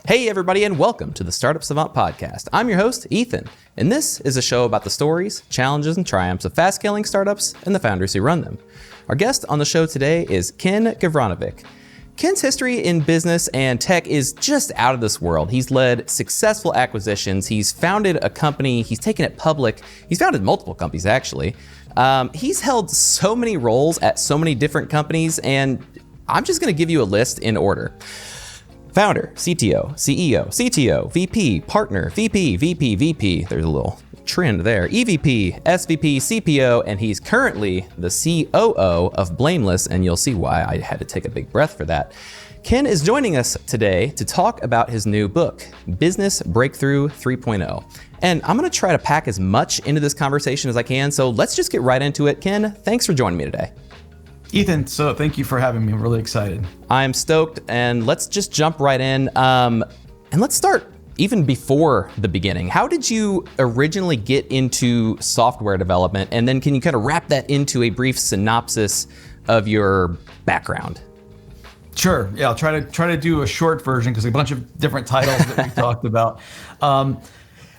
Hey everybody, and welcome to the Startup Savant podcast. I'm your host, Ethan, and this is a show about the stories, challenges, and triumphs of fast-scaling startups and the founders who run them. Our guest on the show today is Ken Gavranovic. Ken's history in business and tech is just out of this world. He's led successful acquisitions. He's founded a company. He's taken it public. He's founded multiple companies, actually. He's held so many roles at so many different companies, and I'm just going to give you a list in order. Founder, CTO, CEO, CTO, VP, partner, VP, VP. There's a little trend there. EVP, SVP, CPO, and he's currently the COO of Blameless, and you'll see why I had to take a big breath for that. Ken is joining us today to talk about his new book, Business Breakthrough 3.0. And I'm going to try to pack as much into this conversation as I can, so let's just get right into it. Ken, thanks for joining me today. Ethan, so thank you for having me. I'm really excited. I'm stoked, and let's just jump right in. And let's start even before the beginning. How did you originally get into software development? And then can you kind of wrap that into a brief synopsis of your background? Sure. Yeah, I'll try to do a short version because a bunch of different titles that we talked about.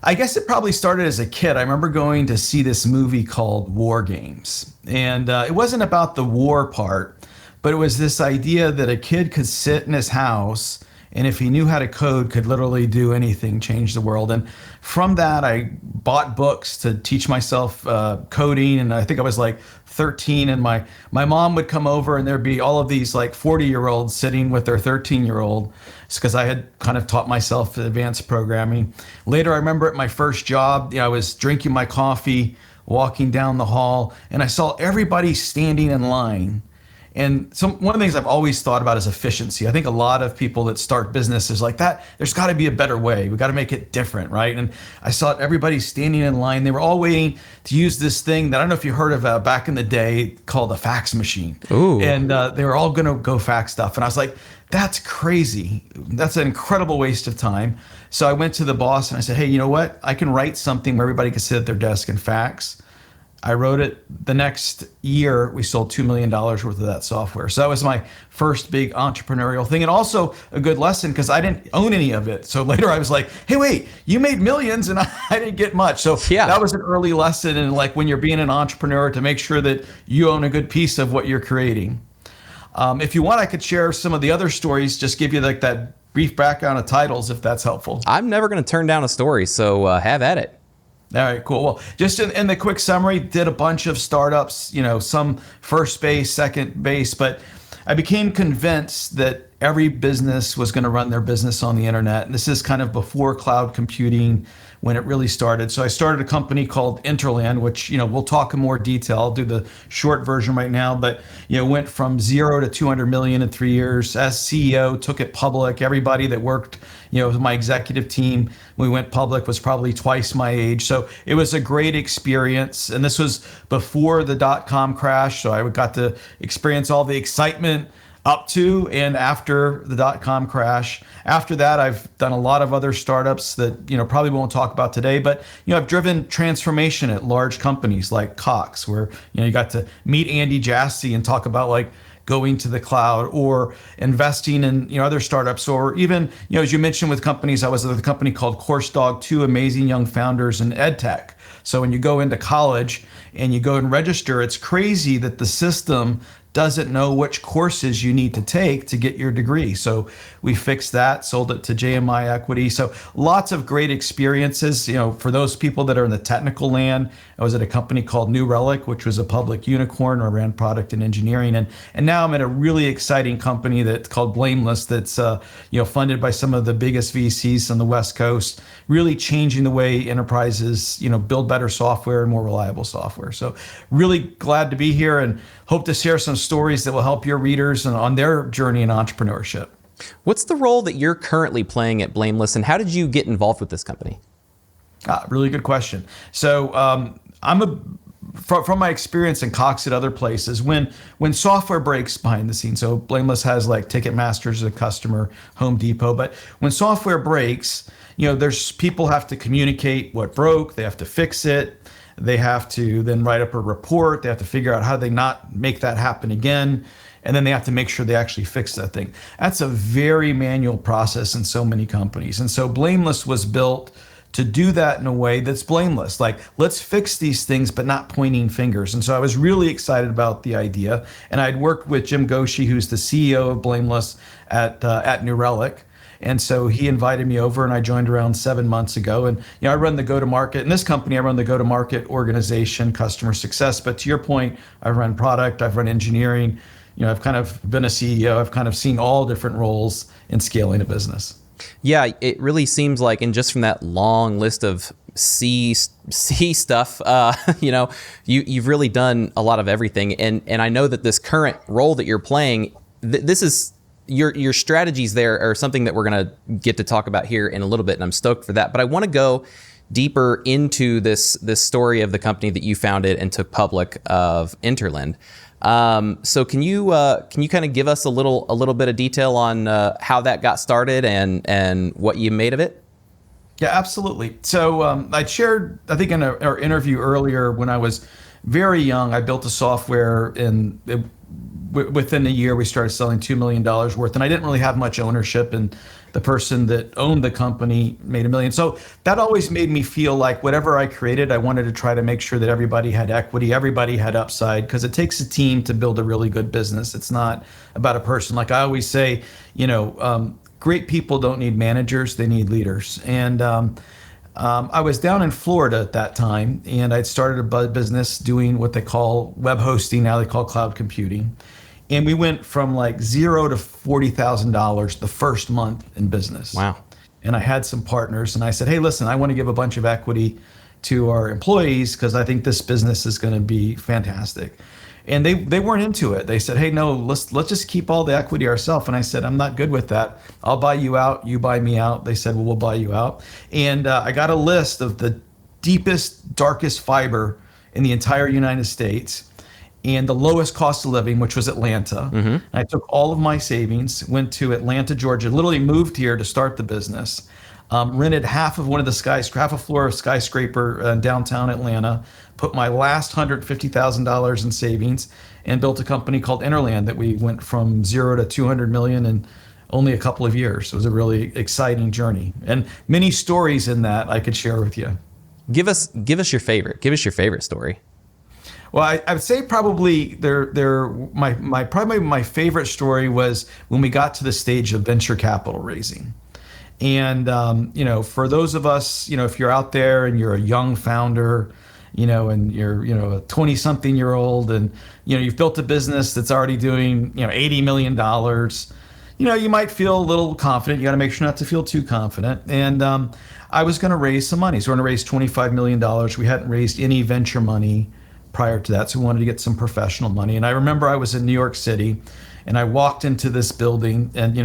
I guess it probably started as a kid. I remember going to see this movie called War Games. And it wasn't about the war part, but it was this idea that a kid could sit in his house and if he knew how to code, could literally do anything, change the world. And from that, I bought books to teach myself coding. And I think I was like 13, and my mom would come over and there'd be all of these like 40-year-olds sitting with their 13-year-old. It's because I had kind of taught myself advanced programming. Later, I remember at my first job, I was drinking my coffee, walking down the hall, and I saw everybody standing in line. And one of the things I've always thought about is efficiency. I think a lot of people that start businesses like that, there's got to be a better way. We got to make it different, right? And I saw everybody standing in line. They were all waiting to use this thing that I don't know if you heard of back in the day called a fax machine. Ooh. And they were all going to go fax stuff. And I was like, that's crazy. That's an incredible waste of time. So I went to the boss and I said, hey, you know what? I can write something where everybody can sit at their desk and fax. I wrote it. The next year, we sold $2 million worth of that software. So that was my first big entrepreneurial thing, and also a good lesson because I didn't own any of it. So later I was like, hey, wait, you made millions and I didn't get much. So yeah, that was an early lesson in like when you're being an entrepreneur to make sure that you own a good piece of what you're creating. If you want, I could share some of the other stories, just give you like that brief background of titles if that's helpful. I'm never going to turn down a story, so have at it. All right, cool. Well, just in the quick summary, did a bunch of startups, some first base, second base, but I became convinced that every business was going to run their business on the internet. And this is kind of before cloud computing when it really started. So I started a company called Interland, which, we'll talk in more detail. I'll do the short version right now, but, went from 0 to 200 million in 3 years. As CEO, took it public. Everybody that worked, with my executive team, when we went public, was probably twice my age. So it was a great experience. And this was before the .com crash. So I got to experience all the excitement up to and after the .com crash. After that, I've done a lot of other startups that, probably won't talk about today, but, I've driven transformation at large companies like Cox, where, you got to meet Andy Jassy and talk about like going to the cloud, or investing in, other startups, or even, as you mentioned with companies, I was at a company called CourseDog, two amazing young founders in ed tech. So when you go into college and you go and register, it's crazy that the system doesn't know which courses you need to take to get your degree. So we fixed that, sold it to JMI Equity. So lots of great experiences. For those people that are in the technical land, I was at a company called New Relic, which was a public unicorn, where I ran product and engineering. And now I'm at a really exciting company that's called Blameless, that's funded by some of the biggest VCs on the West Coast, really changing the way enterprises build better software and more reliable software. So really glad to be here and hope to share some stories that will help your readers on their journey in entrepreneurship. What's the role that you're currently playing at Blameless, and how did you get involved with this company? Really good question. So from my experience in Cox at other places, when software breaks behind the scenes, so Blameless has like Ticketmaster as a customer, Home Depot, but when software breaks, there's people have to communicate what broke, they have to fix it. They have to then write up a report. They have to figure out how they not make that happen again. and then they have to make sure they actually fix that thing. That's a very manual process in so many companies. And so Blameless was built to do that in a way that's blameless. Like, let's fix these things, but not pointing fingers. And so I was really excited about the idea. And I'd worked with Jim Ghoshee, who's the CEO of Blameless at New Relic. And so he invited me over, and I joined around 7 months ago. And I run the go-to-market. In this company, I run the go-to-market organization, customer success. But to your point, I've run product, I've run engineering. I've kind of been a CEO. I've kind of seen all different roles in scaling a business. Yeah, it really seems like, and just from that long list of C stuff, you've really done a lot of everything. And I know that this current role that you're playing, this is your strategies there are something that we're going to get to talk about here in a little bit, and I'm stoked for that. But I want to go deeper into this story of the company that you founded and took public, of Interland. So can you kind of give us a little bit of detail on how that got started and what you made of it? Yeah, absolutely. So I shared, I think in our interview earlier, when I was very young, I built a software, and within a year we started selling $2 million worth, and I didn't really have much ownership, and the person that owned the company made $1 million. So that always made me feel like whatever I created, I wanted to try to make sure that everybody had equity, everybody had upside, because it takes a team to build a really good business. It's not about a person. Like I always say, great people don't need managers, they need leaders. And I was down in Florida at that time, and I'd started a business doing what they call web hosting, now they call cloud computing. And we went from like $0 to $40,000 the first month in business. Wow. And I had some partners, and I said, hey, listen, I want to give a bunch of equity to our employees because I think this business is going to be fantastic. And they weren't into it. They said, hey, no, let's just keep all the equity ourselves. And I said, I'm not good with that. I'll buy you out. You buy me out. They said, well, we'll buy you out. And I got a list of the deepest, darkest fiber in the entire United States and the lowest cost of living, which was Atlanta. Mm-hmm. And I took all of my savings, went to Atlanta, Georgia, literally moved here to start the business, rented half of half a floor of skyscraper in downtown Atlanta, put my last $150,000 in savings, and built a company called Interland that we went from 0 to 200 million in only a couple of years. It was a really exciting journey, and many stories in that I could share with you. Give us your favorite. Give us your favorite story. Well, I would say probably my favorite story was when we got to the stage of venture capital raising. And, for those of us, if you're out there and you're a young founder, and you're, a 20-something-year-old and, you've built a business that's already doing, $80 million, you might feel a little confident. You got to make sure not to feel too confident. And I was going to raise some money. So we're going to raise $25 million. We hadn't raised any venture money prior to that. So we wanted to get some professional money. And I remember I was in New York City, and I walked into this building, and,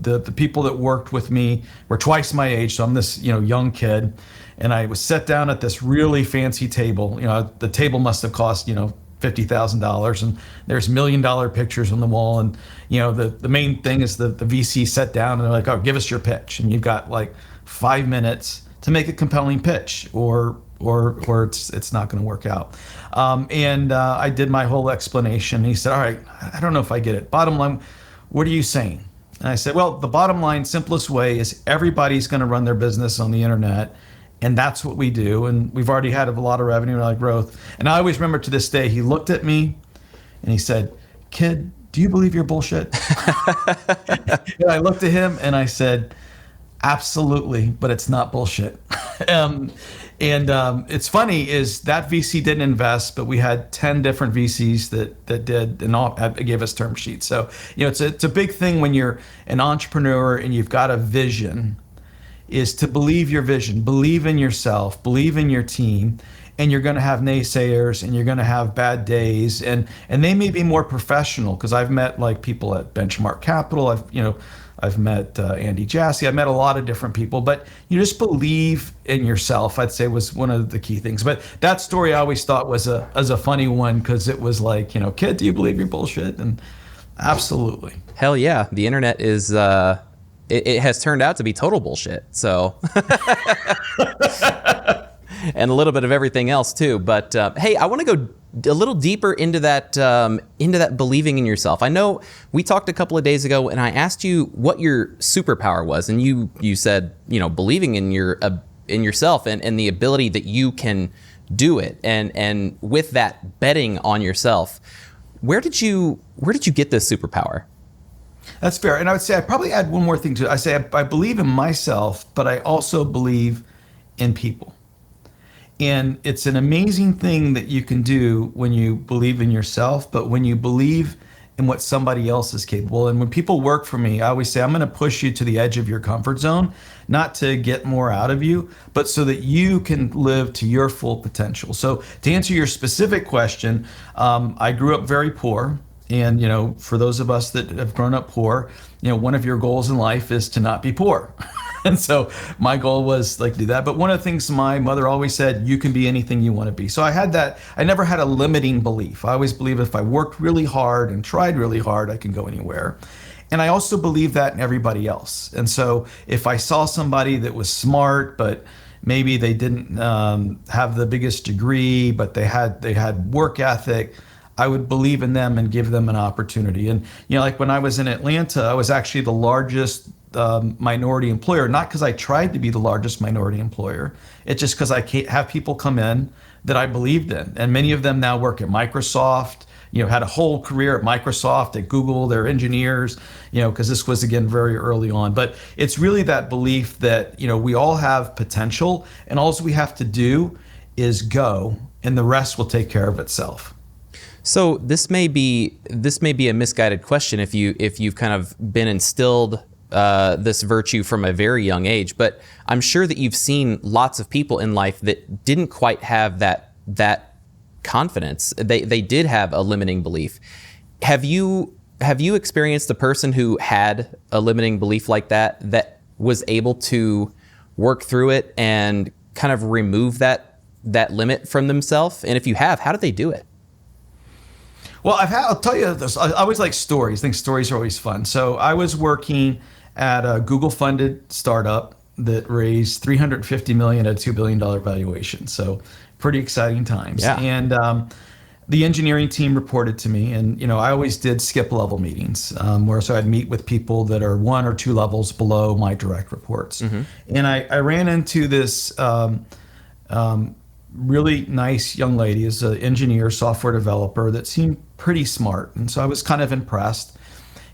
the people that worked with me were twice my age. So I'm this, young kid. And I was set down at this really fancy table. The table must have cost, $50,000, and there's $1 million pictures on the wall. And, the main thing is the VC sat down and they're like, oh, give us your pitch. And you've got like 5 minutes to make a compelling pitch, or it's not going to work out. I did my whole explanation. He said, all right, I don't know if I get it. Bottom line, what are you saying? And I said, well, the bottom line, simplest way is everybody's going to run their business on the internet. And that's what we do. And we've already had a lot of revenue and a lot of growth. And I always remember to this day, he looked at me and he said, kid, do you believe your bullshit? And I looked at him and I said, absolutely, but it's not bullshit. It's funny is that VC didn't invest, but we had 10 different VCs that did, and all gave us term sheets. So, it's a big thing when you're an entrepreneur and you've got a vision, is to believe your vision, believe in yourself, believe in your team, and you're going to have naysayers and you're going to have bad days, and they may be more professional, because I've met like people at Benchmark Capital, I've met Andy Jassy, I've met a lot of different people, but you just believe in yourself, I'd say, was one of the key things. But that story I always thought was a funny one, because it was like, kid, do you believe your bullshit? And absolutely. Hell yeah. The internet is, it has turned out to be total bullshit. So, and a little bit of everything else too. But hey, I want to go a little deeper into that believing in yourself. I know we talked a couple of days ago, and I asked you what your superpower was, and you said, believing in yourself and the ability that you can do it, and with that, betting on yourself. Where did you get this superpower? That's fair. And I would say I'd probably add one more thing to it. I say I believe in myself, but I also believe in people. And it's an amazing thing that you can do when you believe in yourself, but when you believe in what somebody else is capable. And when people work for me, I always say, I'm going to push you to the edge of your comfort zone, not to get more out of you, but so that you can live to your full potential. So to answer your specific question, I grew up very poor. And, for those of us that have grown up poor, one of your goals in life is to not be poor. And so my goal was to do that. But one of the things my mother always said, you can be anything you want to be. So I had that. I never had a limiting belief. I always believed if I worked really hard and tried really hard, I can go anywhere. And I also believe that in everybody else. And so if I saw somebody that was smart, but maybe they didn't have the biggest degree, but they had work ethic, I would believe in them and give them an opportunity. And, when I was in Atlanta, I was actually the largest minority employer, not because I tried to be the largest minority employer. It's just because I have people come in that I believed in. And many of them now work at Microsoft, had a whole career at Microsoft, at Google, they're engineers, because this was, again, very early on. But it's really that belief that, we all have potential, and all we have to do is go, and the rest will take care of itself. So this may be a misguided question if you've kind of been instilled this virtue from a very young age, but I'm sure that you've seen lots of people in life that didn't quite have that confidence. They did have a limiting belief. Have you experienced a person who had a limiting belief like that was able to work through it and kind of remove that limit from themselves? And if you have, how did they do it? Well, I'll tell you this. I always like stories. I think stories are always fun. So I was working at a Google-funded startup that raised $350 million at a $2 billion valuation. So pretty exciting times. Yeah. And the engineering team reported to me, and I always did skip level meetings, where so I'd meet with people that are 1 or 2 levels below my direct reports. Mm-hmm. And I ran into this really nice young lady, is an engineer, software developer that seemed pretty smart. And so I was kind of impressed.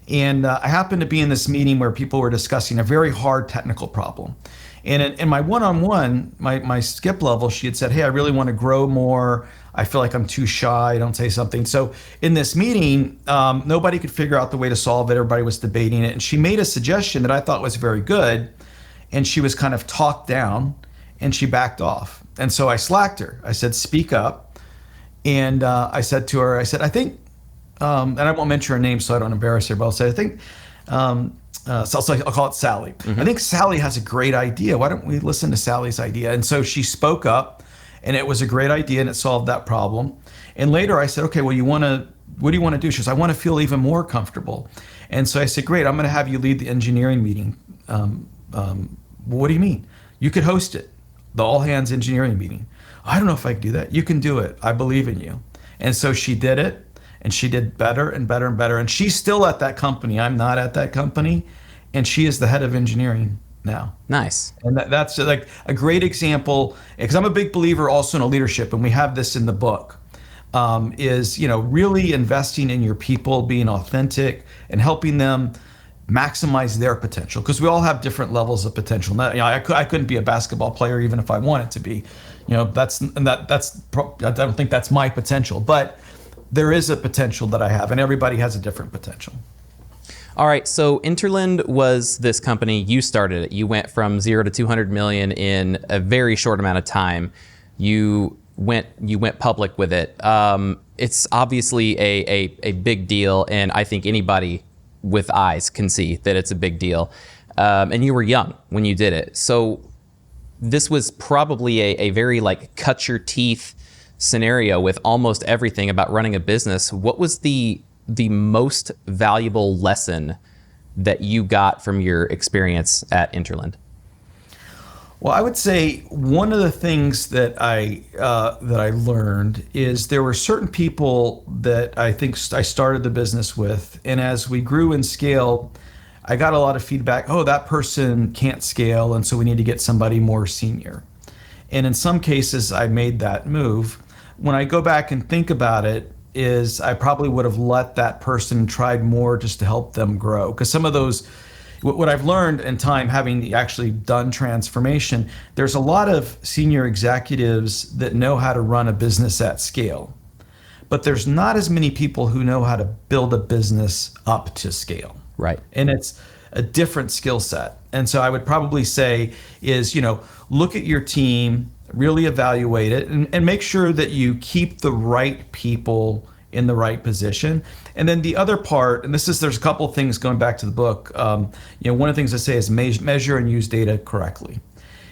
And I happened to be in this meeting where people were discussing a very hard technical problem. And in my one-on-one, my skip level, she had said, hey, I really want to grow more. I feel like I'm too shy. Don't say something. So in this meeting, nobody could figure out the way to solve it. Everybody was debating it. And she made a suggestion that I thought was very good. And she was kind of talked down, and she backed off. And so I slacked her. I said, speak up. And I said to her, I think, and I won't mention her name so I don't embarrass her, but I'll say, I think, so I'll call it Sally. Mm-hmm. I think Sally has a great idea. Why don't we listen to Sally's idea? And so she spoke up, and it was a great idea, and it solved that problem. And later I said, okay, well, what do you want to do? She says, I want to feel even more comfortable. And so I said, great, I'm going to have you lead the engineering meeting. What do you mean? You could host it. The all hands engineering meeting. I don't know if I can do that. You can do it. I believe in you. And so she did it, and she did better and better and better. And she's still at that company. I'm not at that company. And she is the head of engineering now. Nice. And that's like a great example, because I'm a big believer also in a leadership, and we have this in the book, is, really investing in your people, being authentic and helping them maximize their potential, because we all have different levels of potential. I couldn't be a basketball player even if I wanted to be. I don't think that's my potential, but there is a potential that I have, and everybody has a different potential. All right, so Interland was this company, you started it. You went from 0 to 200 million in a very short amount of time. You went public with it. It's obviously a big deal, and I think anybody with eyes can see that it's a big deal. And you were young when you did it. So this was probably a very cut your teeth scenario with almost everything about running a business. What was the most valuable lesson that you got from your experience at Interland? Well, I would say one of the things that I learned is there were certain people that I think I started the business with, and as we grew and scaled, I got a lot of feedback. Oh, that person can't scale, and so we need to get somebody more senior. And in some cases, I made that move. When I go back and think about it, is I probably would have let that person tried more just to help them grow, because some of those. What I've learned in time, having actually done transformation, there's a lot of senior executives that know how to run a business at scale, but there's not as many people who know how to build a business up to scale. Right. And it's a different skill set. And so I would probably say is, look at your team, really evaluate it, and make sure that you keep the right people in the right position. And then the other part, and there's a couple of things going back to the book. One of the things I say is measure and use data correctly.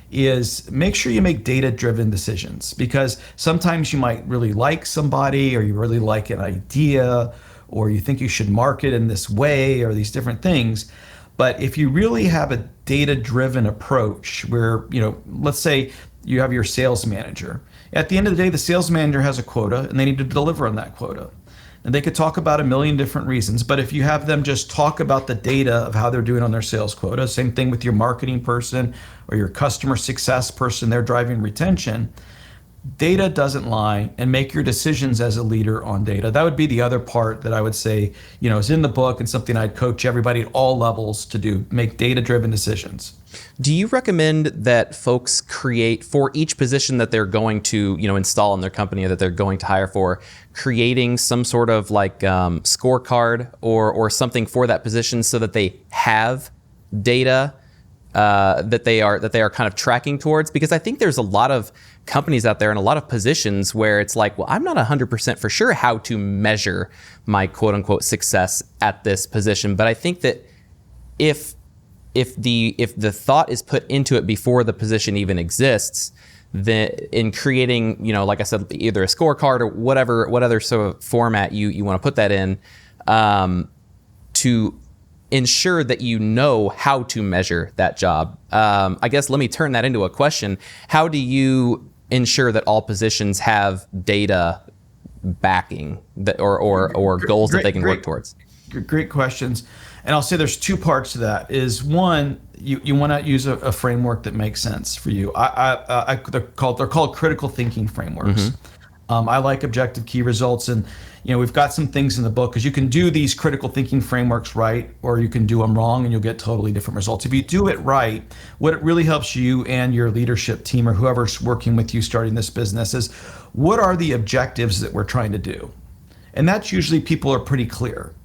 Is make sure you make data-driven decisions, because sometimes you might really like somebody, or you really like an idea, or you think you should market in this way, or these different things. But if you really have a data-driven approach, where let's say you have your sales manager. At the end of the day, the sales manager has a quota, and they need to deliver on that quota. And they could talk about a million different reasons, but if you have them just talk about the data of how they're doing on their sales quota, same thing with your marketing person or your customer success person, they're driving retention. Data doesn't lie, and make your decisions as a leader on data. That would be the other part that I would say, is in the book and something I'd coach everybody at all levels to do, make data-driven decisions. Do you recommend that folks create, for each position that they're going to, install in their company or that they're going to hire for, creating some sort of scorecard or something for that position so that they have data that they are kind of tracking towards? Because I think there's a lot of companies out there and a lot of positions where it's like, well, I'm not 100% for sure how to measure my quote unquote success at this position. But I think that if the thought is put into it before the position even exists, then in creating, like I said, either a scorecard or what other sort of format you want to put that in, to ensure that you know how to measure that job. I guess let me turn that into a question. How do you ensure that all positions have data backing or goals that they can work towards? Great questions. And I'll say there's two parts to that. Is one, you want to use a framework that makes sense for you. They're called critical thinking frameworks. Mm-hmm. I like objective key results, and we've got some things in the book, because you can do these critical thinking frameworks right, or you can do them wrong, and you'll get totally different results. If you do it right, what it really helps you and your leadership team or whoever's working with you starting this business is, what are the objectives that we're trying to do? And that's usually people are pretty clear.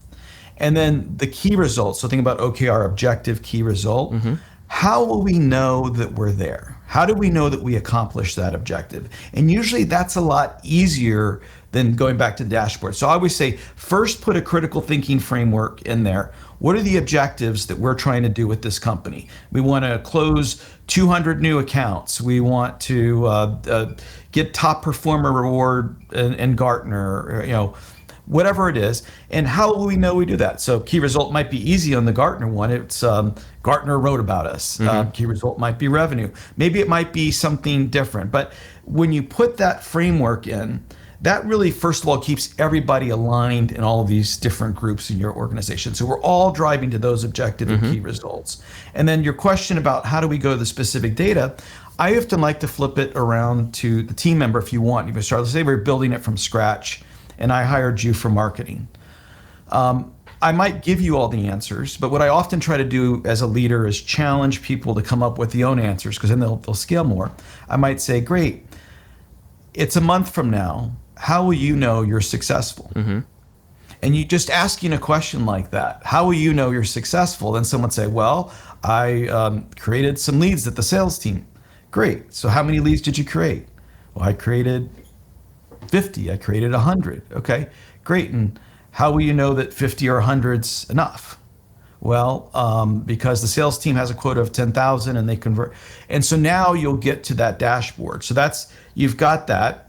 And then the key results. So think about, our objective key result. Mm-hmm. How will we know that we're there? How do we know that we accomplished that objective? And usually that's a lot easier than going back to the dashboard. So I always say, first put a critical thinking framework in there. What are the objectives that we're trying to do with this company? We want to close 200 new accounts. We want to get top performer reward in Gartner, whatever it is. And how will we know we do that? So key result might be easy on the Gartner one. It's Gartner wrote about us. Mm-hmm. Key result might be revenue. Maybe it might be something different. But when you put that framework in, that really, first of all, keeps everybody aligned in all of these different groups in your organization. So we're all driving to those objective and key results. And then your question about how do we go to the specific data, I often like to flip it around to the team member if you want. You can start, let's say we're building it from scratch, and I hired you for marketing. I might give you all the answers, but what I often try to do as a leader is challenge people to come up with their own answers, because then they'll scale more. I might say, great, it's a month from now. How will you know you're successful? Mm-hmm. And you just asking a question like that, how will you know you're successful? Then someone say, well, I created some leads at the sales team. Great. So how many leads did you create? Well, I created 50. I created 100. Okay, great. And how will you know that 50 or 100's enough? Well, because the sales team has a quota of 10,000 and they convert. And so now you'll get to that dashboard. So you've got that.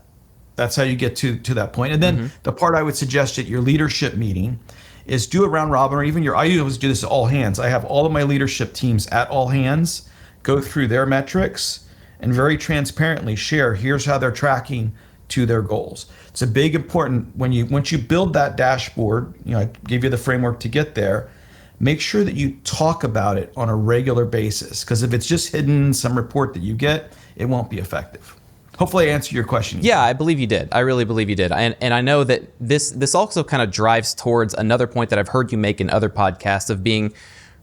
That's how you get to that point. And then the part I would suggest at your leadership meeting is do a round robin, or even I always do this at all hands. I have all of my leadership teams at all hands go through their metrics and very transparently share, here's how they're tracking to their goals. It's a big important once you build that dashboard, I gave you the framework to get there, make sure that you talk about it on a regular basis, because if it's just hidden in some report that you get, it won't be effective. Hopefully I answered your question. Yeah, I believe you did. I really believe you did. And I know that this also kind of drives towards another point that I've heard you make in other podcasts of being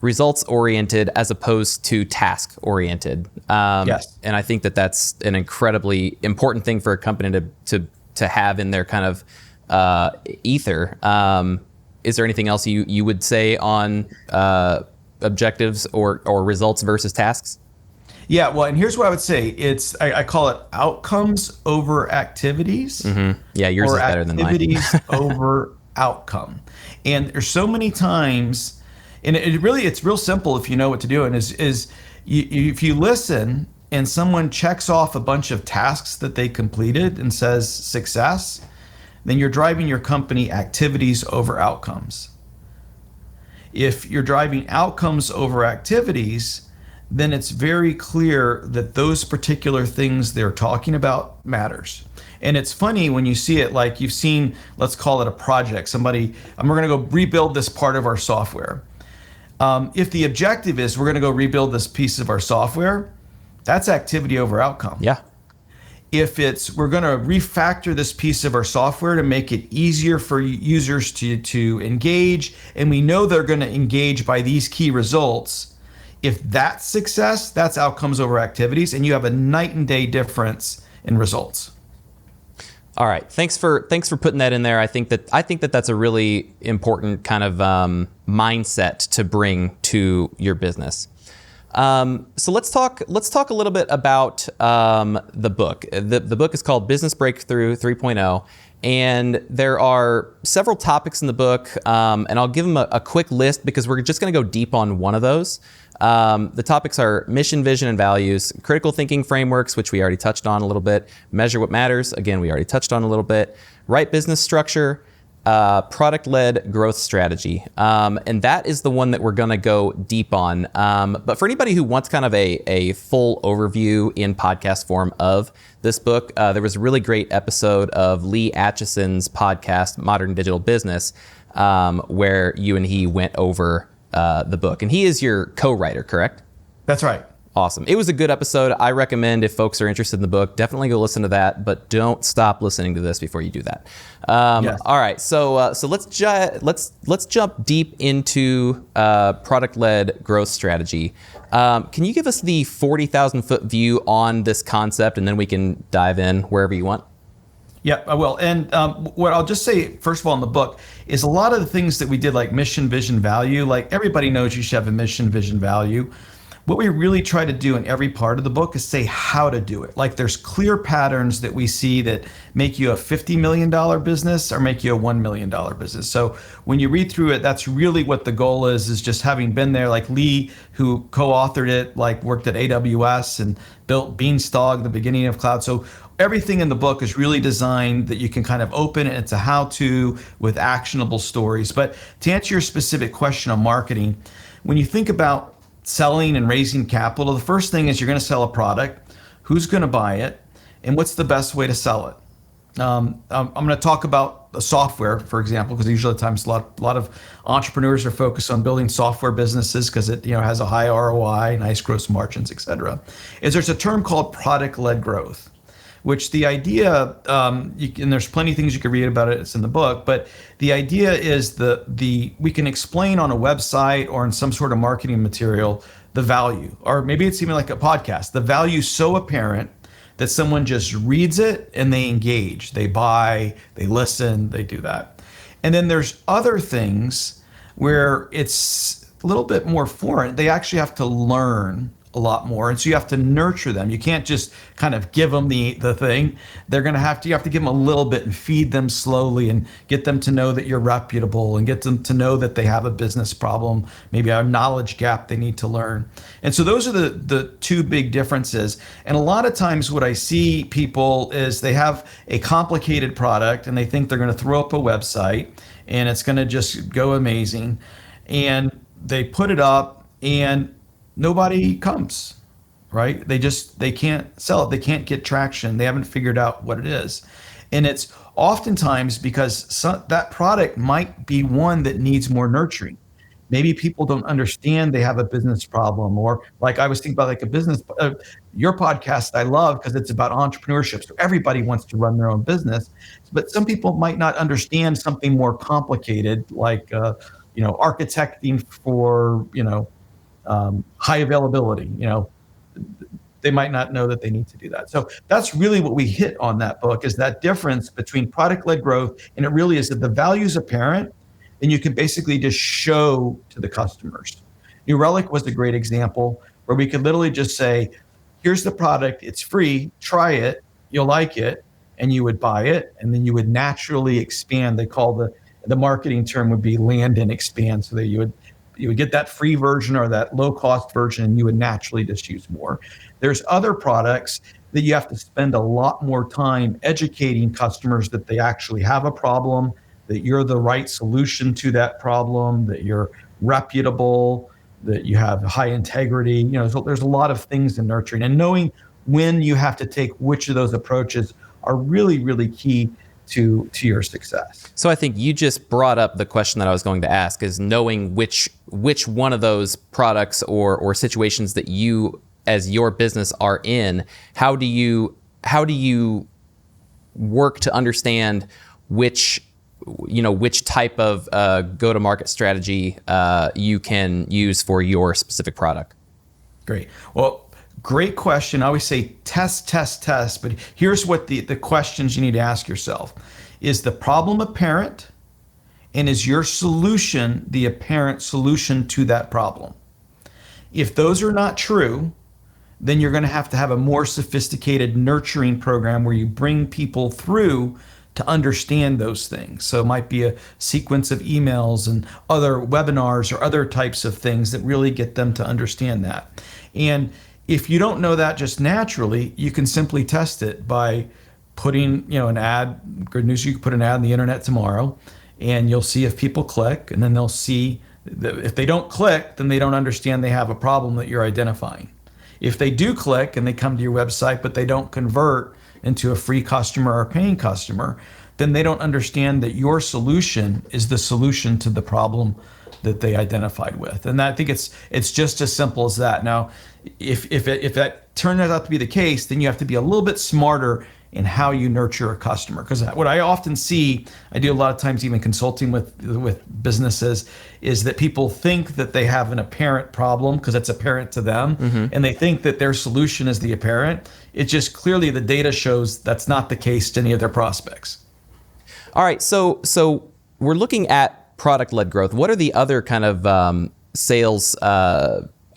results oriented as opposed to task oriented. Yes. And I think that that's an incredibly important thing for a company to have in their kind of ether. Is there anything else you would say on objectives or results versus tasks? Yeah, well, and here's what I would say. I call it outcomes over activities. Mm-hmm. Yeah, yours is better than mine. Activities over outcome. And there's so many times, and it's real simple if you know what to do. And if you listen and someone checks off a bunch of tasks that they completed and says success, then you're driving your company activities over outcomes. If you're driving outcomes over activities, then it's very clear that those particular things they're talking about matters. And it's funny when you see it, like you've seen, let's call it a project. We're going to go rebuild this part of our software. If the objective is we're going to go rebuild this piece of our software, that's activity over outcome. Yeah. If we're going to refactor this piece of our software to make it easier for users to engage, and we know they're going to engage by these key results, if that's success, that's outcomes over activities, and you have a night and day difference in results. All right. Thanks for putting that in there. I think that that's a really important kind of mindset to bring to your business. So let's talk a little bit about the book. The book is called Business Breakthrough 3.0, and there are several topics in the book, and I'll give them a quick list because we're just going to go deep on one of those. The topics are mission, vision, and values, critical thinking frameworks, which we already touched on a little bit, measure what matters, again, we already touched on a little bit, right business structure, product-led growth strategy. And that is the one that we're going to go deep on. But for anybody who wants kind of a full overview in podcast form of this book, there was a really great episode of Lee Atchison's podcast, Modern Digital Business, where you and he went over the book. And he is your co-writer, correct? That's right. Awesome. It was a good episode. I recommend, if folks are interested in the book, definitely go listen to that, but don't stop listening to this before you do that. Yes. All right. So let's jump deep into product-led growth strategy. Can you give us the 40,000 foot view on this concept, and then we can dive in wherever you want? Yeah, I will. And what I'll just say, first of all, in the book, is a lot of the things that we did, like mission, vision, value, like everybody knows you should have a mission, vision, value. What we really try to do in every part of the book is say how to do it. Like there's clear patterns that we see that make you a $50 million business or make you a $1 million business. So when you read through it, that's really what the goal is just having been there. Like Lee, who co-authored it, like worked at AWS and built Beanstalk, the beginning of cloud. So everything in the book is really designed that you can kind of open it. It's a how-to with actionable stories. But to answer your specific question on marketing, when you think about selling and raising capital, the first thing is you're going to sell a product, who's going to buy it, and what's the best way to sell it. I'm going to talk about the software, for example, because usually at times a lot of entrepreneurs are focused on building software businesses because it has a high ROI, nice gross margins, et cetera. There's a term called product-led growth, which the idea, and there's plenty of things you can read about it, it's in the book, but the idea is we can explain on a website or in some sort of marketing material the value, or maybe it's even like a podcast, the value so apparent that someone just reads it and they engage, they buy, they listen, they do that. And then there's other things where it's a little bit more foreign. They actually have to learn a lot more, and so you have to nurture them. You can't just kind of give them the thing. You have to give them a little bit and feed them slowly and get them to know that you're reputable and get them to know that they have a business problem, maybe a knowledge gap they need to learn. And so those are the two big differences. And a lot of times what I see people is they have a complicated product and they think they're going to throw up a website and it's going to just go amazing, and they put it up and nobody comes. right? They can't sell it. They can't get traction. They haven't figured out what it is. And it's oftentimes because that product might be one that needs more nurturing. Maybe people don't understand they have a business problem, or like I was thinking about like a business, your podcast I love because it's about entrepreneurship. So everybody wants to run their own business, but some people might not understand something more complicated, like, architecting for, high availability, they might not know that they need to do that. So that's really what we hit on that book, is that difference between product-led growth, and it really is that the value is apparent, and you can basically just show to the customers. New Relic was a great example where we could literally just say, here's the product, it's free, try it, you'll like it, and you would buy it, and then you would naturally expand. They call the marketing term would be land and expand, so that you would get that free version or that low cost version, and you would naturally just use more. There's other products that you have to spend a lot more time educating customers that they actually have a problem, that you're the right solution to that problem, that you're reputable, that you have high integrity. So there's a lot of things in nurturing, and knowing when you have to take which of those approaches are really, really key to your success. So I think you just brought up the question that I was going to ask, is knowing which one of those products or situations that you as your business are in. How do you work to understand which type of go-to-market strategy you can use for your specific product? Great. Well, great question. I always say test, but here's what the questions you need to ask yourself. Is the problem apparent? And is your solution the apparent solution to that problem? If those are not true, then you're going to have a more sophisticated nurturing program where you bring people through to understand those things. So it might be a sequence of emails and other webinars or other types of things that really get them to understand that. And if you don't know that just naturally, you can simply test it by putting, an ad. Good news, you can put an ad on the internet tomorrow, and you'll see if people click, and then they'll see that if they don't click, then they don't understand they have a problem that you're identifying. If they do click and they come to your website, but they don't convert into a free customer or a paying customer, then they don't understand that your solution is the solution to the problem that they identified with. And I think it's just as simple as that. Now, if that turns out to be the case, then you have to be a little bit smarter in how you nurture a customer. Because what I often see, I do a lot of times even consulting with businesses, is that people think that they have an apparent problem because it's apparent to them, and they think that their solution is the apparent. It's just clearly the data shows that's not the case to any of their prospects. All right, so we're looking at product-led growth. What are the other kind of sales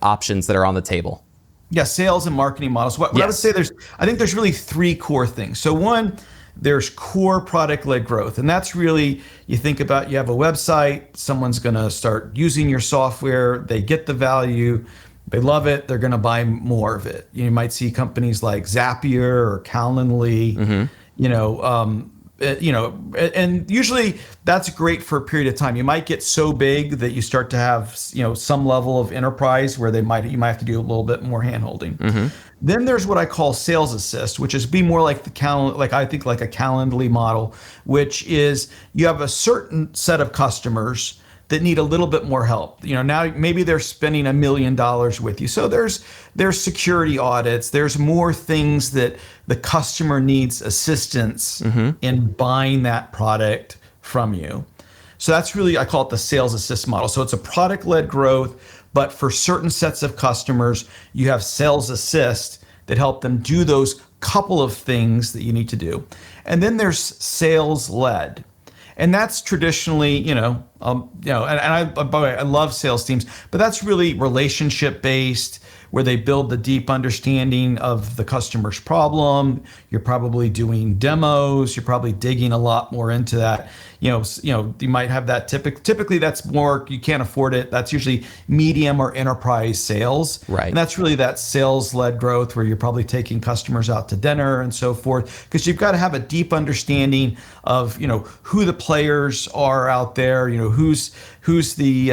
options that are on the table? Yeah, sales and marketing models. What I would say, I think there's really three core things. So one, there's core product-led growth. And that's really, you think about, you have a website, someone's going to start using your software, they get the value, they love it, they're going to buy more of it. You might see companies like Zapier or Calendly, and usually that's great for a period of time. You might get so big that you start to have, some level of enterprise where you might have to do a little bit more handholding. Then there's what I call sales assist, which is be more like a Calendly model, which is you have a certain set of customers that need a little bit more help. Now maybe they're spending $1 million with you. So there's security audits, there's more things that the customer needs assistance in buying that product from you. So that's really, I call it the sales assist model. So it's a product-led growth, but for certain sets of customers, you have sales assist that help them do those couple of things that you need to do. And then there's sales-led. And that's traditionally, and I, by the way, I love sales teams, but that's really relationship based, where they build the deep understanding of the customer's problem. You're probably doing demos. You're probably digging a lot more into that. You might have that typically that's more, you can't afford it. That's usually medium or enterprise sales. Right. And that's really that sales-led growth where you're probably taking customers out to dinner and so forth, because you've got to have a deep understanding of, who the players are out there, who's the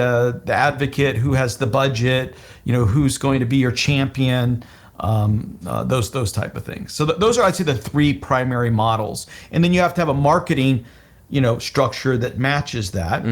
advocate, who has the budget, who's going to be your champion. those type of things. So those are, I'd say, the three primary models. And then you have to have a marketing, structure that matches that.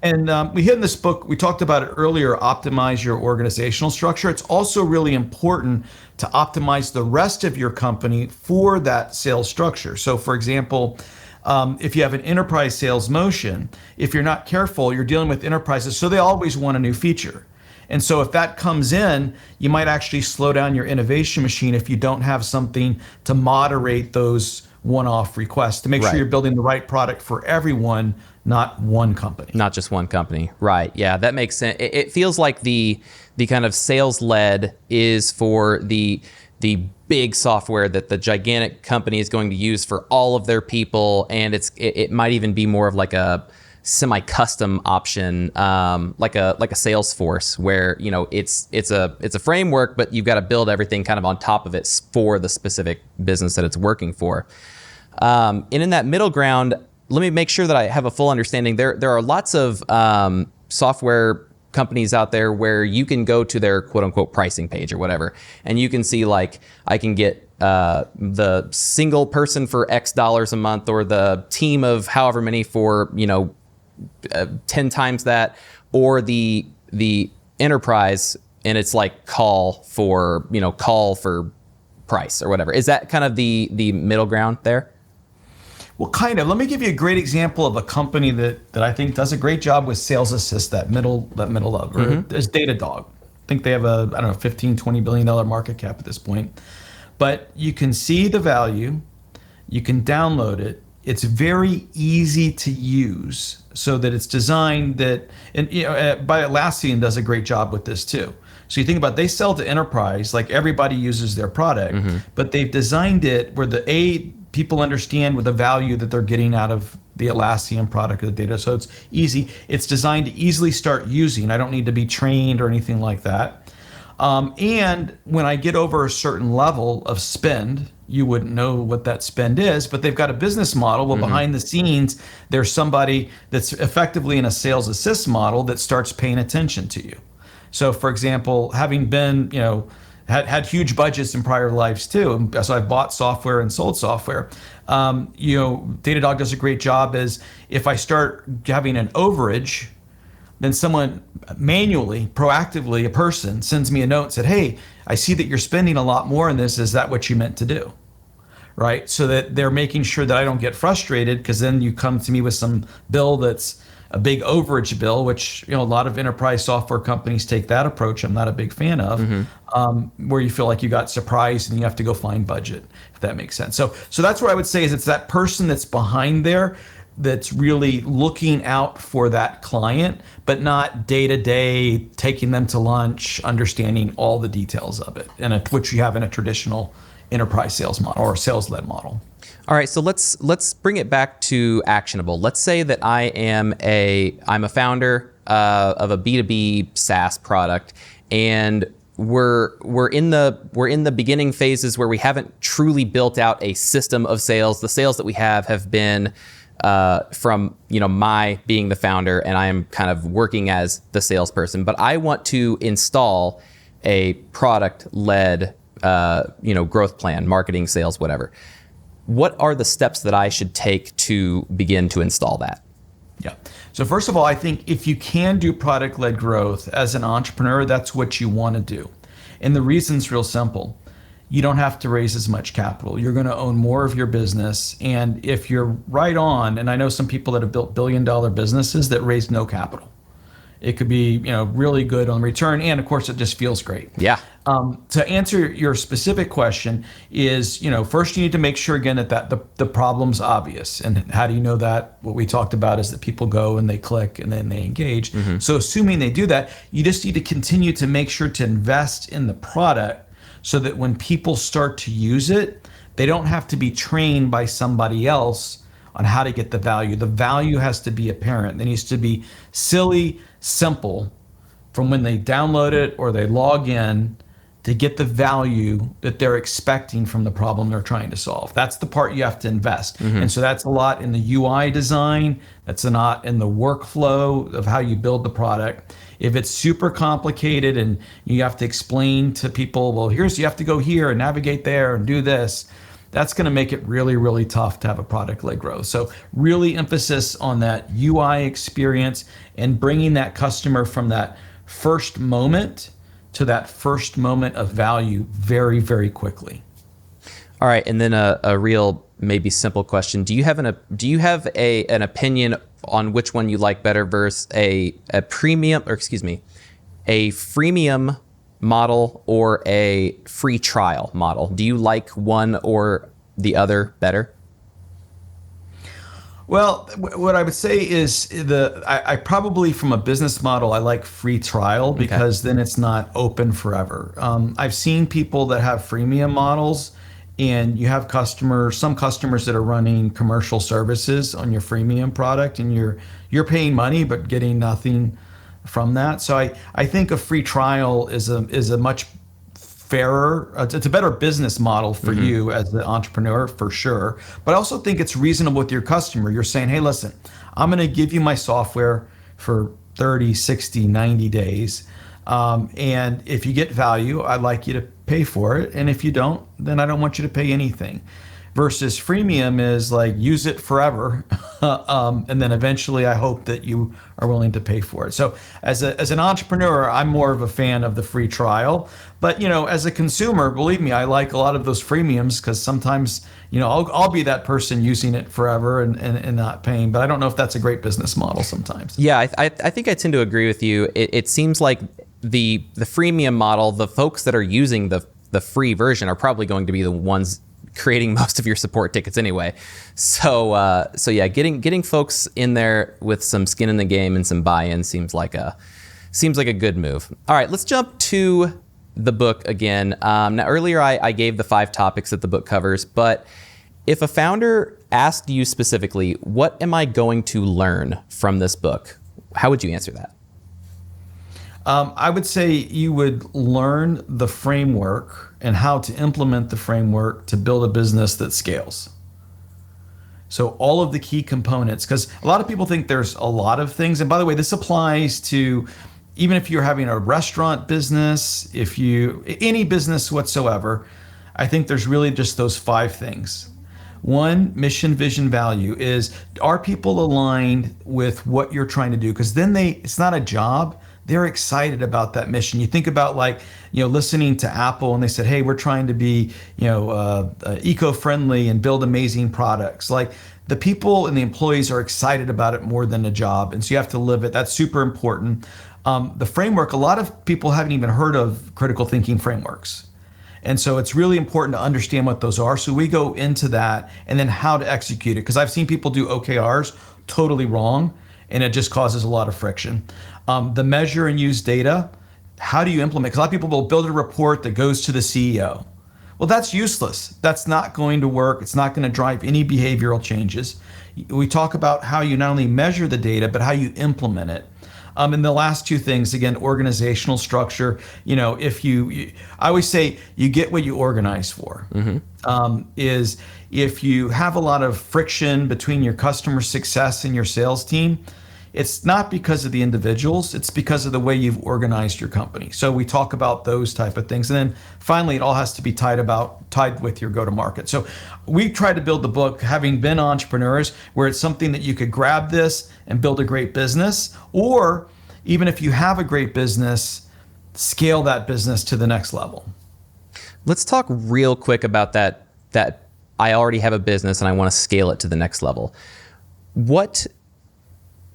And we hit in this book, we talked about it earlier, optimize your organizational structure. It's also really important to optimize the rest of your company for that sales structure. So for example, if you have an enterprise sales motion, if you're not careful, you're dealing with enterprises, so they always want a new feature. And so if that comes in, you might actually slow down your innovation machine if you don't have something to moderate those one-off requests to make sure you're building the right product for everyone, not one company. Not just one company. Right. Yeah, that makes sense. It feels like the kind of sales-led is for the big software that the gigantic company is going to use for all of their people, and it might even be more of like a semi-custom option, like a Salesforce, where it's a framework, but you've got to build everything kind of on top of it for the specific business that it's working for. And in that middle ground, let me make sure that I have a full understanding. There are lots of software companies out there where you can go to their quote unquote pricing page or whatever, and you can see like, I can get the single person for X dollars a month, or the team of however many for 10 times that, or the enterprise, and it's like call for price or whatever. Is that kind of the middle ground there? Well, kind of. Let me give you a great example of a company that I think does a great job with Sales Assist, that middle level. There's Datadog. I think they have a, I don't know, $15-20 billion market cap at this point. But you can see the value, you can download it. It's very easy to use, so that it's designed that, and Atlassian does a great job with this too. So you think about, they sell to enterprise, like everybody uses their product, but they've designed it where people understand with the value that they're getting out of the Atlassian product or the data. So it's easy. It's designed to easily start using. I don't need to be trained or anything like that. And when I get over a certain level of spend, you wouldn't know what that spend is, but they've got a business model. Well, behind the scenes, there's somebody that's effectively in a sales assist model that starts paying attention to you. So for example, having been, had huge budgets in prior lives too, so I've bought software and sold software. Datadog does a great job as, if I start having an overage, then someone manually, proactively, a person sends me a note and said, hey, I see that you're spending a lot more in this. Is that what you meant to do? Right? So that they're making sure that I don't get frustrated, because then you come to me with some bill that's a big overage bill, which a lot of enterprise software companies take that approach. I'm not a big fan of, where you feel like you got surprised and you have to go find budget, if that makes sense. So that's what I would say is, it's that person that's behind there that's really looking out for that client, but not day to day taking them to lunch, understanding all the details of it, and which you have in a traditional enterprise sales model or sales-led model. All right, so let's bring it back to actionable. Let's say that I'm a founder of a B2B SaaS product, and we're in the beginning phases where we haven't truly built out a system of sales. The sales that we have been from my being the founder, and I am kind of working as the salesperson. But I want to install a product-led growth plan, marketing, sales, whatever. What are the steps that I should take to begin to install that? Yeah. So first of all, I think if you can do product-led growth as an entrepreneur, that's what you want to do. And the reason's real simple. You don't have to raise as much capital. You're going to own more of your business. And if you're right on, and I know some people that have built billion-dollar businesses that raised no capital. It could be, really good on return, and of course, it just feels great. Yeah. To answer your specific question is, first you need to make sure again that the problem's obvious. And how do you know that? What we talked about is that people go and they click and then they engage. So assuming they do that, you just need to continue to make sure to invest in the product, so that when people start to use it, they don't have to be trained by somebody else on how to get the value. The value has to be apparent. It needs to be simple from when they download it or they log in, to get the value that they're expecting from the problem they're trying to solve. That's the part you have to invest. And so that's a lot in the UI design. That's a lot in the workflow of how you build the product. If it's super complicated and you have to explain to people, well, you have to go here and navigate there and do this, that's going to make it really, really tough to have a product-led growth. So really emphasis on that UI experience and bringing that customer from that first moment to that first moment of value very, very quickly. All right, and then a real maybe simple question: Do you have an opinion on which one you like better versus a freemium model or a free trial model? Do you like one or the other better? Well, what I would say is I probably, from a business model, I like free trial because then it's not open forever. I've seen people that have freemium models, and you have some customers that are running commercial services on your freemium product, and you're paying money but getting nothing from that. So I think a free trial is a much fairer, it's a better business model for you as the entrepreneur, for sure. But I also think it's reasonable with your customer. You're saying, hey, listen, I'm going to give you my software for 30, 60, 90 days. And if you get value, I'd like you to pay for it. And if you don't, then I don't want you to pay anything. Versus freemium is like, use it forever. And then eventually I hope that you are willing to pay for it. So as an entrepreneur, I'm more of a fan of the free trial. But, as a consumer, believe me, I like a lot of those freemiums because sometimes, I'll be that person using it forever and not paying. But I don't know if that's a great business model sometimes. Yeah, I think I tend to agree with you. It seems like the freemium model, the folks that are using the free version are probably going to be the ones creating most of your support tickets anyway. So yeah, getting folks in there with some skin in the game and some buy-in seems like a good move. All right, let's jump to the book again. Now earlier I gave the 5 topics that the book covers, but if a founder asked you specifically, what am I going to learn from this book? How would you answer that? I would say you would learn the framework and how to implement the framework to build a business that scales. So all of the key components, because a lot of people think there's a lot of things. And by the way, this applies to even if you're having a restaurant business, any business whatsoever. I think there's really just those 5 things. 1, mission, vision, value is, are people aligned with what you're trying to do? Because then it's not a job. They're excited about that mission. You think about listening to Apple and they said, hey, we're trying to be, eco-friendly and build amazing products. Like, the people and the employees are excited about it more than a job. And so you have to live it. That's super important. The framework, a lot of people haven't even heard of critical thinking frameworks. And so it's really important to understand what those are. So we go into that and then how to execute it. Because I've seen people do OKRs totally wrong, and it just causes a lot of friction. The measure and use data, how do you implement? Because a lot of people will build a report that goes to the CEO. Well, that's useless. That's not going to work. It's not going to drive any behavioral changes. We talk about how you not only measure the data, but how you implement it. And the last 2 things, again, organizational structure. I always say you get what you organize for. Is if you have a lot of friction between your customer success and your sales team, it's not because of the individuals, it's because of the way you've organized your company. So we talk about those type of things. And then finally, it all has to be tied with your go-to-market. So we try to build the book, having been entrepreneurs, where it's something that you could grab this and build a great business, or even if you have a great business, scale that business to the next level. Let's talk real quick about that I already have a business and I want to scale it to the next level. What's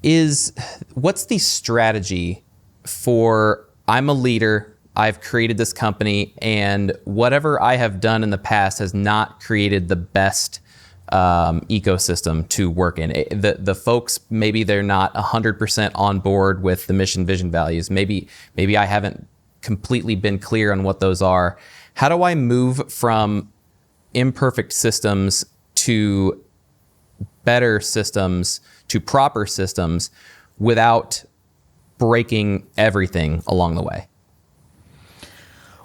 the strategy for, I'm a leader, I've created this company, and whatever I have done in the past has not created the best ecosystem to work in. The folks, maybe they're not 100% on board with the mission, vision, values. Maybe I haven't completely been clear on what those are. How do I move from imperfect systems to better systems, to proper systems, without breaking everything along the way?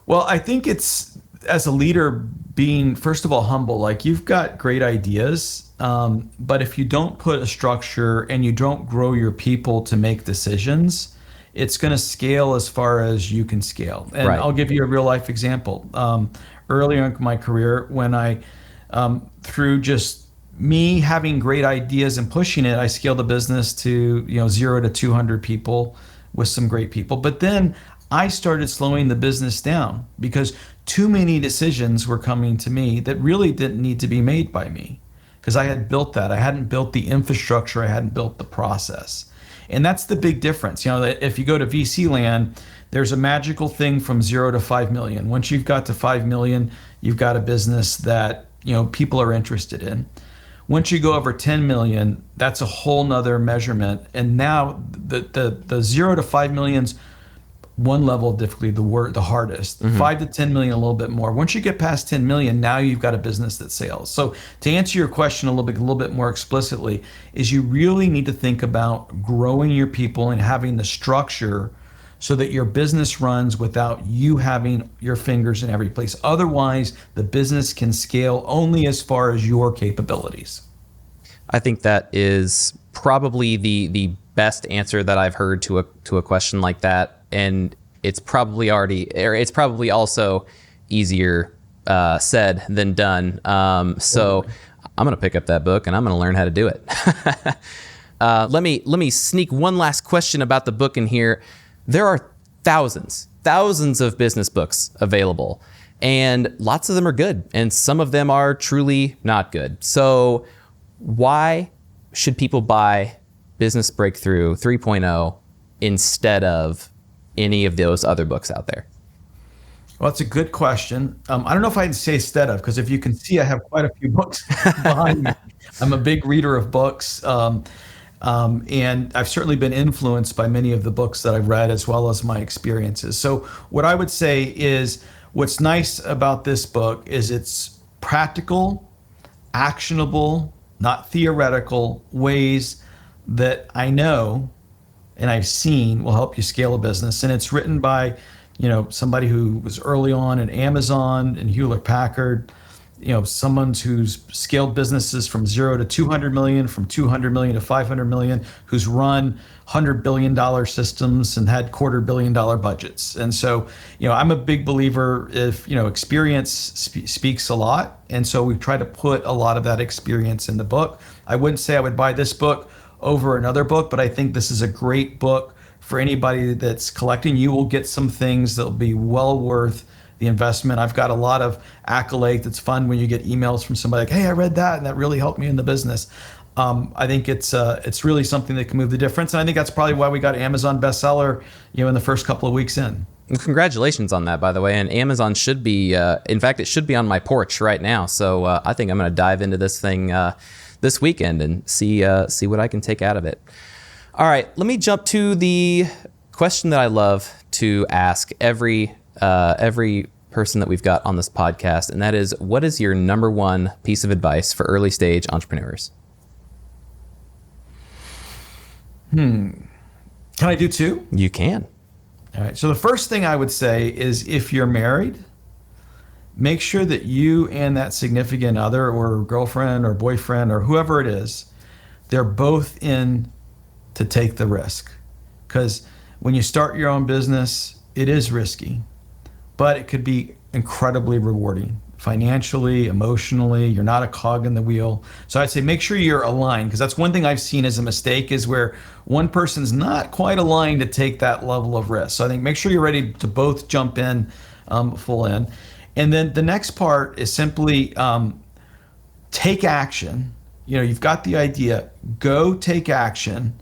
Well, I think it's, as a leader, being, first of all, humble. Like, you've got great ideas, but if you don't put a structure and you don't grow your people to make decisions, it's going to scale as far as you can scale. And Right. I'll give you a real life example. Earlier in my career, when I, through just me having great ideas and pushing it, I scaled a business to 0 to 200 people with some great people. But then I started slowing the business down because too many decisions were coming to me that really didn't need to be made by me, because I had built that. I hadn't built the infrastructure. I hadn't built the process. And that's the big difference. If you go to VC land, there's a magical thing from 0 to 5 million. Once you've got to 5 million, you've got a business that people are interested in. Once you go over 10 million, that's a whole nother measurement. And now the 0 to 5 million's one level of difficulty, the hardest. 5 to 10 million, a little bit more. Once you get past 10 million, now you've got a business that sales. So to answer your question a little bit more explicitly, is you really need to think about growing your people and having the structure so that your business runs without you having your fingers in every place. Otherwise, the business can scale only as far as your capabilities. I think that is probably the best answer that I've heard to a question like that. And it's probably also easier said than done. So I'm going to pick up that book and I'm going to learn how to do it. Let me sneak one last question about the book in here. There are thousands of business books available, and lots of them are good, and some of them are truly not good. So why should people buy Business Breakthrough 3.0 instead of any of those other books out there? Well, that's a good question. I don't know if I'd say instead of, because if you can see, I have quite a few books behind me. I'm a big reader of books. And I've certainly been influenced by many of the books that I've read, as well as my experiences. So what I would say is, what's nice about this book is it's practical, actionable, not theoretical ways that I know and I've seen will help you scale a business. And it's written by, somebody who was early on in Amazon and Hewlett-Packard, someone who's scaled businesses from 0 to 200 million, from 200 million to 500 million, who's run $100 billion systems and had $250 million budgets. And so, I'm a big believer if, experience speaks a lot. And so we try to put a lot of that experience in the book. I wouldn't say I would buy this book over another book, but I think this is a great book for anybody that's collecting. You will get some things that'll be well worth the investment. I've got a lot of accolades. It's fun when you get emails from somebody like, "Hey, I read that and that really helped me in the business." I think it's really something that can move the difference. And I think that's probably why we got Amazon bestseller, in the first couple of weeks in. Congratulations on that, by the way. And Amazon should be, in fact, it should be on my porch right now. So I think I'm going to dive into this thing this weekend and see what I can take out of it. All right, let me jump to the question that I love to ask every person that we've got on this podcast, and that is, what is your number one piece of advice for early stage entrepreneurs? Can I do two? You can. All right. So the first thing I would say is, if you're married, make sure that you and that significant other or girlfriend or boyfriend or whoever it is, they're both in to take the risk. Because when you start your own business, it is risky, but it could be incredibly rewarding financially, emotionally. You're not a cog in the wheel. So I'd say make sure you're aligned, because that's one thing I've seen as a mistake, is where one person's not quite aligned to take that level of risk. So I think make sure you're ready to both jump in full in. And then the next part is simply take action. You've got the idea, go take action,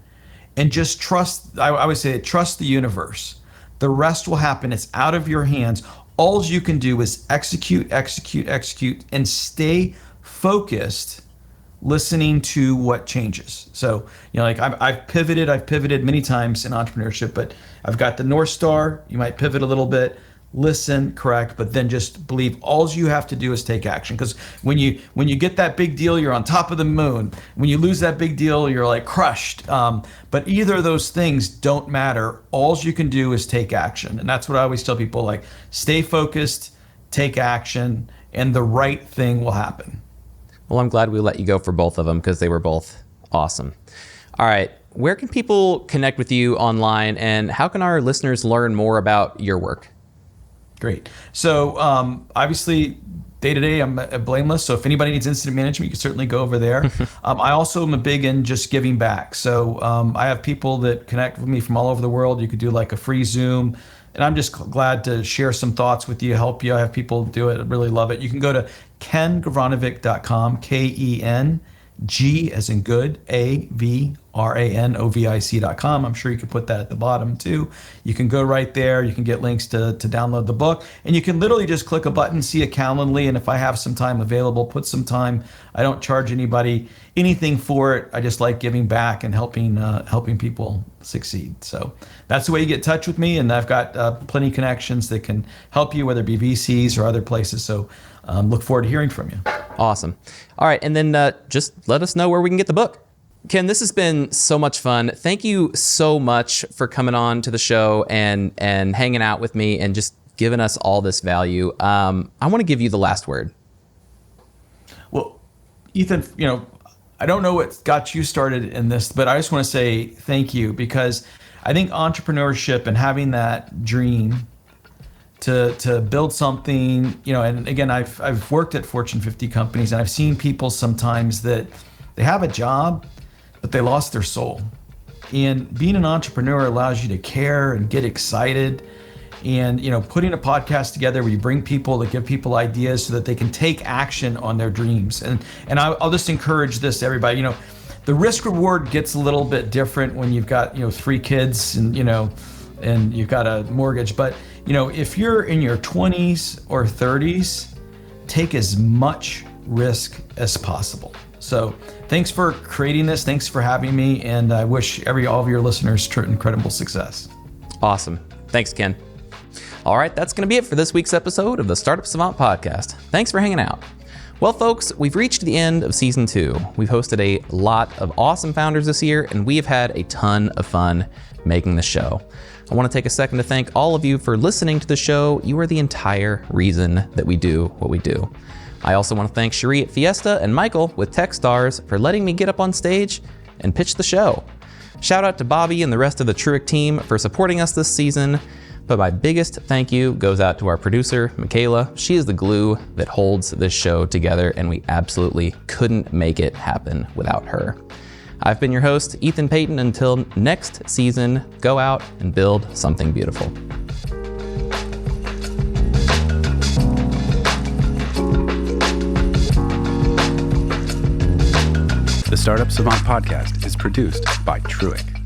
and just trust. I would say trust the universe. The rest will happen. It's out of your hands. All you can do is execute, and stay focused, listening to what changes. So, I've pivoted many times in entrepreneurship, but I've got the North Star. You might pivot a little bit, listen, correct, but then just believe. All you have to do is take action. Because when you get that big deal, you're on top of the moon. When you lose that big deal, you're like crushed. But either of those things don't matter. All you can do is take action. And that's what I always tell people, like, stay focused, take action, and the right thing will happen. Well, I'm glad we let you go for both of them, because they were both awesome. All right. where can people connect with you online, and how can our listeners learn more about your work? Great. So obviously, day-to-day, I'm blameless. So if anybody needs incident management, you can certainly go over there. I also am a big in just giving back. So I have people that connect with me from all over the world. You could do like a free Zoom. And I'm just glad to share some thoughts with you, help you. I have people do it. I really love it. You can go to KenGavranovic.com, KENG as in good, AVRANOVIC.com. I'm sure you could put that at the bottom too. You can go right there. You can get links to download the book. And you can literally just click a button, see a Calendly. And if I have some time available, put some time. I don't charge anybody anything for it. I just like giving back and helping people succeed. So that's the way you get in touch with me. And I've got plenty of connections that can help you, whether it be VCs or other places. So look forward to hearing from you. Awesome. All right. And then just let us know where we can get the book. Ken, this has been so much fun. Thank you so much for coming on to the show and hanging out with me and just giving us all this value. I want to give you the last word. Well, Ethan, I don't know what got you started in this, but I just want to say thank you, because I think entrepreneurship and having that dream to build something, and again, I've worked at Fortune 50 companies, and I've seen people sometimes that they have a job, but they lost their soul. And being an entrepreneur allows you to care and get excited. And putting a podcast together where you bring people to give people ideas so that they can take action on their dreams. And I'll just encourage this to everybody. The risk reward gets a little bit different when you've got 3 kids and and you've got a mortgage. But if you're in your 20s or 30s, take as much risk as possible. So thanks for creating this. Thanks for having me. And I wish all of your listeners incredible success. Awesome. Thanks, Ken. All right, that's going to be it for this week's episode of the Startup Savant podcast. Thanks for hanging out. Well, folks, we've reached the end of season 2. We've hosted a lot of awesome founders this year, and we have had a ton of fun making the show. I want to take a second to thank all of you for listening to the show. You are the entire reason that we do what we do. I also want to thank Cherie at Fiesta and Michael with Techstars for letting me get up on stage and pitch the show. Shout out to Bobby and the rest of the Truick team for supporting us this season. But my biggest thank you goes out to our producer, Michaela. She is the glue that holds this show together, and we absolutely couldn't make it happen without her. I've been your host, Ethan Payton. Until next season, go out and build something beautiful. The Startup Savant podcast is produced by Truick.